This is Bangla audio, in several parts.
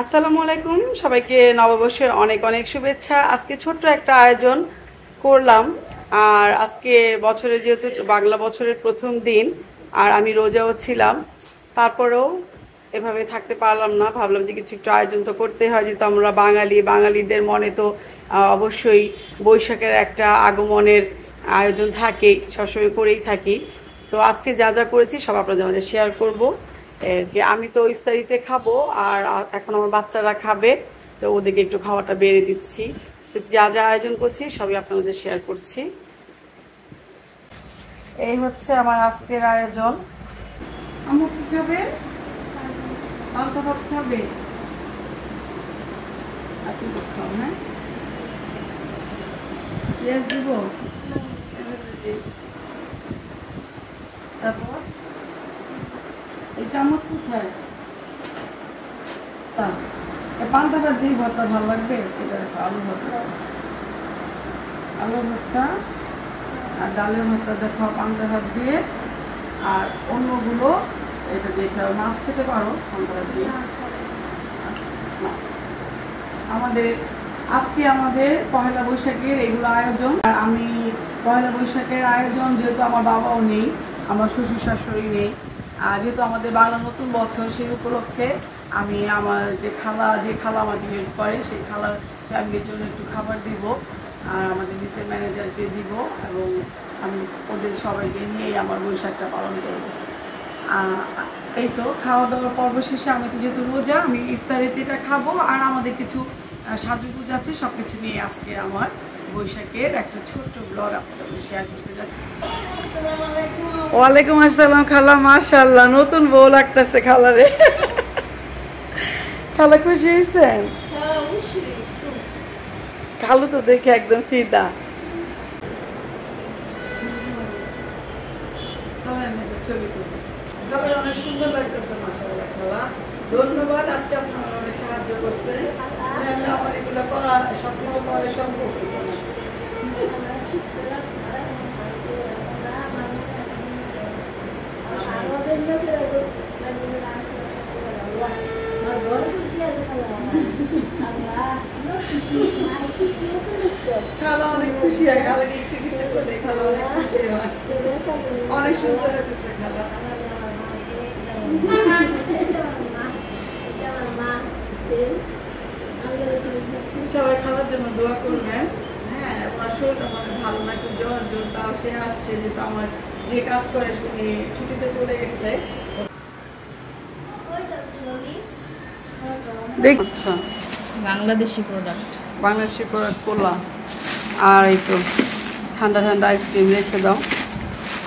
আসসালামু আলাইকুম, সবাইকে নববর্ষের অনেক অনেক শুভেচ্ছা। আজকে ছোট্ট একটা আয়োজন করলাম। আর আজকে বছরের যেহেতু বাংলা বছরের প্রথম দিন, আর আমি রোজাও ছিলাম, তারপরেও এভাবে থাকতে পারলাম না। ভাবলাম যে কিছু একটু আয়োজন তো করতে হয়, যেহেতু আমরা বাঙালিদের মনে তো অবশ্যই বৈশাখের একটা আগমনের আয়োজন থাকেই, সবসময় করেই থাকি। তো আজকে যা যা করেছি সব আপনাদের মাঝে শেয়ার করবো। আমি তো ইফতারিতে খাবো, আর এখন আমার বাচ্চারা খাবে, তো ওদেরকে একটু খাওয়াটা বেড়ে দিচ্ছি। তো যা যা আয়োজন করছি সবই আপনাদের শেয়ার করছি। এই হচ্ছে আমার আজকের আয়োজন। আম্মু কি খাবে? পান্তা ভাত খাবে? আপনি তো খাও, হ্যাঁ? পেঁয়াজ দিব? তারপর এই চামচ কোথায়? তা পান্তা ভাত দিয়ে ভর্তা ভালো লাগবে। এটা দেখো, আলু ভর্তা আর ডালের ভর্তা দেখো, পান্তা ভাত দিয়ে। আর অন্যগুলো এটা দিয়ে মাছ খেতে পারো পান্তা ভাত দিয়ে। আচ্ছা, আমাদের পহেলা বৈশাখের এগুলো আয়োজন। আর আমি পহেলা বৈশাখের আয়োজন, যেহেতু আমার বাবাও নেই, আমার শ্বশুর শাশুড়ি নেই, আর যেহেতু আমাদের বাংলা নতুন বছর, সেই উপলক্ষে আমি আমার যে খালা আমাকে হেল্প করে, সেই খালার ফ্যামিলির জন্য একটু খাবার দিব, আর আমাদের নিচের ম্যানেজারকে দিব, এবং আমি ওদের সবাইকে নিয়েই আমার বৈশাখটা পালন করব। এই তো খাওয়া দাওয়ার পর্ব শেষে আমি তো যেহেতু রোজা, আমি ইফতারিতে এটা খাবো। আর আমাদের কিছু সাজুগুজ আছে, সব কিছু নিয়ে আজকে আমার বৈশাখের একটা ছোট্ট ব্লগ আপনাদের শেয়ার করতে যাচ্ছি। ওয়ালাইকুম আসসালাম খালা, মাশাআল্লাহ নতুন বউ লাগতেছে খালারে। খালা খুশি হয়েছেন? খালু তো দেখে একদম ফিদা। অনেক সুন্দর লাগতেছে, মাশাআল্লাহ খালা, ধন্যবাদ। আজকে আপনারা অনেক সাহায্য করছেন, আমার এগুলো করা সবকিছু করে সম্ভব হতো না। খালা অনেক খুশি হয়, খালাকে একটু কিছু করলে খালা অনেক খুশি হয়। অনেক সুন্দর লাগতেছে খালা। সবাই খালার জন্য দোয়া করবেন। হ্যাঁ, ওনার শরীরটা অনেক ভালো না, একটু জ্বর তাও সে আসছে, যেহেতু আমার যে কাজ করে উনি ছুটিতে চলে গেছে। আচ্ছা, বাংলাদেশি প্রোডাক্ট করলাম। আর এই তো ঠান্ডা ঠান্ডা আইসক্রিম রেখে দাও।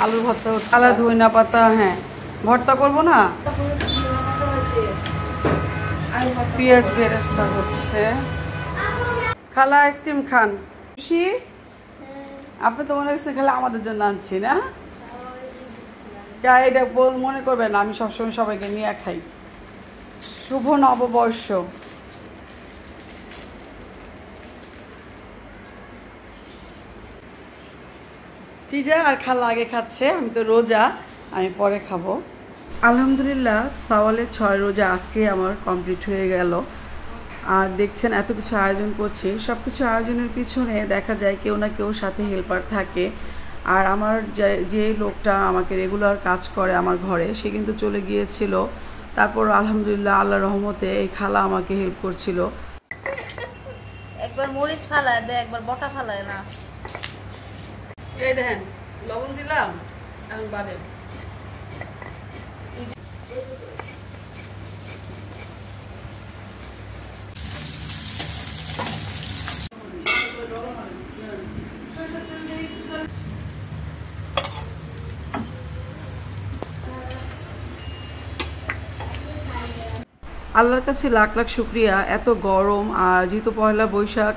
আলুর ভর্তা, কালা ধনিয়া পাতা, হ্যাঁ ভর্তা করবো না, পেঁয়াজ বেরেস্তা হচ্ছে। খালা আইসক্রিম খান? খুশি? আপনি তো মনে হচ্ছে খালা আমাদের জন্য আনছি না? এটা মনে করবেন না, আমি সবসময় সবাইকে নিয়ে খাই। শুভ নববর্ষ। টিজা আর খালা আগে খাচ্ছে, আমি তো রোজা, আমি পরে খাবো। আলহামদুলিল্লাহ, সাওয়ালের 6 রোজা আজকে আমার কমপ্লিট হয়ে গেল। আর দেখছেন এত কিছু আয়োজন করছি, সব কিছু আয়োজনের পিছনে দেখা যায় কেউ না কেউ সাথে হেল্পার থাকে। আর আমার যে লোকটা আমাকে রেগুলার কাজ করে আমার ঘরে, সে কিন্তু চলে গিয়েছিল। তারপর আলহামদুলিল্লাহ, আল্লাহর রহমতে এই খালা আমাকে হেল্প করছিল। একবার মরিচ ফালায় দেয়, একবার বটা ফালায় না। এই দেখেন, লবণ দিলাম, এখন বাদে আল্লাহর কাছে লাখ লাখ শুক্রিয়া। এত গরম, আর যেহেতু পয়লা বৈশাখ,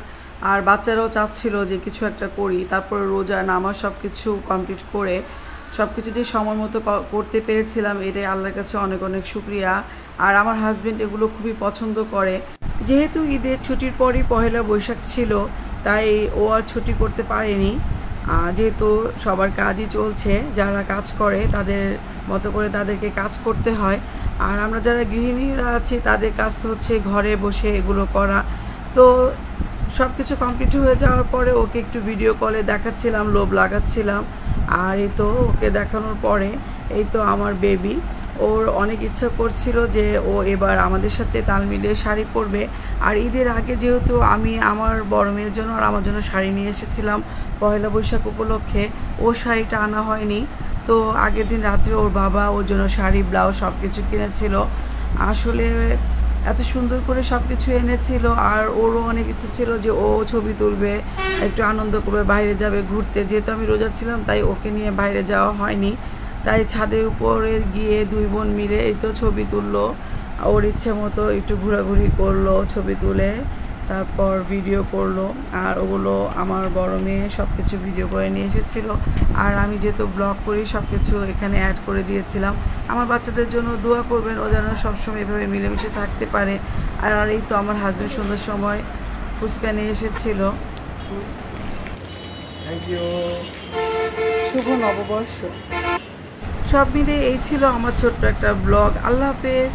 আর বাচ্চারাও চাচ্ছিল যে কিছু একটা করি, তারপরে রোজা নামাজ সব কিছু কমপ্লিট করে সব কিছু যে সময় মতো করতে পেরেছিলাম, এটাই আল্লাহর কাছে অনেক অনেক শুক্রিয়া। আর আমার হাজব্যান্ড এগুলো খুবই পছন্দ করে। যেহেতু ঈদের ছুটির পরই পয়লা বৈশাখ ছিল, তাই ও আর ছুটি করতে পারেনি। যেহেতু সবার কাজই চলছে, যারা কাজ করে তাদের মতো করে তাদেরকে কাজ করতে হয়, আর আমরা যারা গৃহিণীরা আছি তাদের কাজ তো হচ্ছে ঘরে বসে এগুলো করা। তো সব কিছু কমপ্লিট হয়ে যাওয়ার পরে ওকে একটু ভিডিও কলে দেখাচ্ছিলাম, লোভ লাগাচ্ছিলাম। আর এই তো ওকে দেখানোর পরে এই তো আমার বেবি, ওর অনেক ইচ্ছা করছিল যে ও এবার আমাদের সাথে তাল মিলিয়ে শাড়ি পরবে। আর ঈদের আগে যেহেতু আমি আমার বড় মেয়ের জন্য আর আমার জন্য শাড়ি নিয়ে এসেছিলাম পয়লা বৈশাখ উপলক্ষে, ও শাড়িটা আনা হয়নি। তো আগের দিন রাত্রে ওর বাবা ওর জন্য শাড়ি, ব্লাউজ সব কিছু কিনেছিল। আসলে এত সুন্দর করে সব কিছু এনেছিল। আর ওরও অনেক ইচ্ছে ছিল যে ও ছবি তুলবে, একটু আনন্দ করবে, বাইরে যাবে ঘুরতে। যেহেতু আমি রোজা ছিলাম তাই ওকে নিয়ে বাইরে যাওয়া হয়নি। তাই ছাদের উপরে গিয়ে দুই বোন মিলে এই তো ছবি তুললো, ওর ইচ্ছে মতো একটু ঘোরাঘুরি করলো, ছবি তুলে তারপর ভিডিও করলো। আর ওগুলো আমার বড় মেয়ে সব কিছু ভিডিও করে নিয়ে এসেছিলো। আর আমি যেহেতু ব্লগ করি সব কিছু এখানে অ্যাড করে দিয়েছিলাম। আমার বাচ্চাদের জন্য দোয়া করবেন, ও যেন সবসময় এভাবে মিলেমিশে থাকতে পারে। আর এই তো আমার হাজব্যান্ড সুন্দর সময় ফুচকা নিয়ে এসেছিলো। Thank you. শুভ নববর্ষ। সব মিলে এই ছিল আমার ছোট্ট একটা ব্লগ। আল্লাহ হাফেজ।